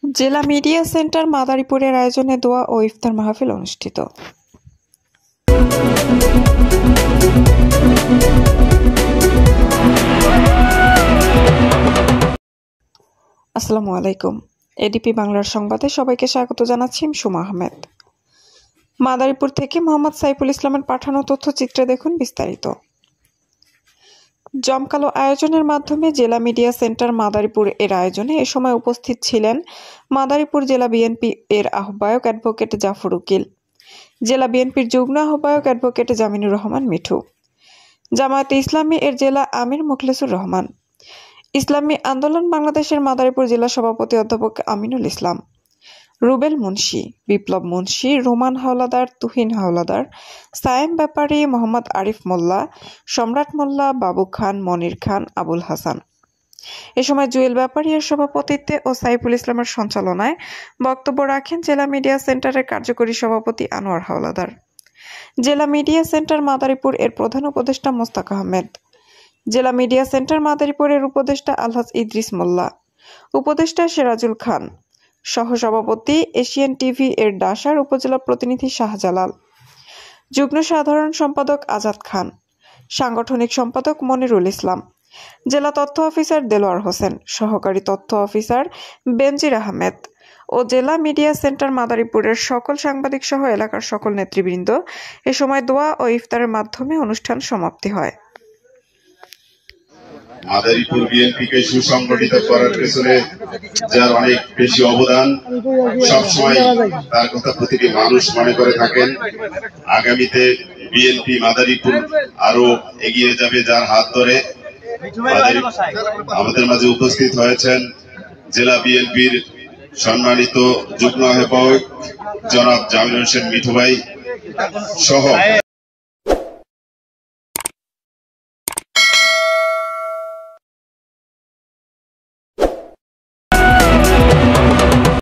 জেলা media centre মাদারীপুরের আয়োজনে দোয়া ও ইফতার মাহফিল অনুষ্ঠিত। আসসালামু আলাইকুম। এডিপি বাংলার সংবাদে সবাইকে স্বাগত জানাচ্ছি সুমা আহমেদ। মাদারীপুর থেকে মোহাম্মদ সাইফুল ইসলামের পাঠানো তথ্যচিত্রে দেখুন বিস্তারিত। জমকালো আয়োজনের মাধ্যমে জেলা মিডিয়া সেন্টার মাদারীপুর এর আয়োজনে এ সময় উপস্থিত ছিলেন মাদারীপুর জেলা বিএনপি এর আহ্বায়ক অ্যাডভোকেট জাফর উকিল, জেলা বিএনপির যুগ্ম আহ্বায়ক অ্যাডভোকেট জামিনুর রহমান মিঠু, জামায়াতে ইসলামী এর জেলা আমির মুখলেসুর রহমান, ইসলামী আন্দোলন বাংলাদেশের মাদারীপুর জেলা সভাপতি অধ্যাপক আমিনুল ইসলাম, রুবেল মুন্সি, বিপ্লব মুন্সি, রোমান হাওলাদার, তুহিন হাওলাদার, সায়েম ব্যাপারী, মোহাম্মদ আরিফ মোল্লা, সম্রাট মোল্লা, বাবু খান, মনির খান, আবুল হাসান। এ সময় জুয়েল ব্যাপারী এর সভাপতিত্বে ও সাইফুল ইসলামের সঞ্চালনায় বক্তব্য রাখেন জেলা মিডিয়া সেন্টারের কার্যকরী সভাপতি আনোয়ার হাওলাদার, জেলা মিডিয়া সেন্টার মাদারীপুর এর প্রধান উপদেষ্টা মোস্তাক আহমেদ, জেলা মিডিয়া সেন্টার মাদারীপুরের উপদেষ্টা আলহাজ ইদ্রিস মোল্লা, উপদেষ্টা সিরাজুল খান, সহসভাপতি এশিয়ান টিভি এর ডাসার উপজেলা প্রতিনিধি শাহজালাল, যুগ্ম সাধারণ সম্পাদক আজাদ খান, সাংগঠনিক সম্পাদক মনিরুল ইসলাম, জেলা তথ্য অফিসার দেলোয়ার হোসেন, সহকারী তথ্য অফিসার বেনজির আহমেদ ও জেলা মিডিয়া সেন্টার মাদারীপুরের সকল সাংবাদিক সহ এলাকার সকল নেতৃবৃন্দ এ সময় দোয়া ও ইফতারের মাধ্যমে অনুষ্ঠান সমাপ্তি হয়। মাদারীপুর বিএনপিকে সুসংগঠিত করার পেছনে যার অনেক বেশি অবদান, সবসময় তার কথা প্রতিটি মানুষ মনে করে থাকেন। আগামীতে বিএনপি মাদারীপুর আরো এগিয়ে যাবে যার হাত ধরে। আমাদের মাঝে উপস্থিত হয়েছেন জেলা বিএনপির সম্মানিত যুগ্ম আহ্বায়ক জনাব জামিল হোসেন মিঠু ভাই সহ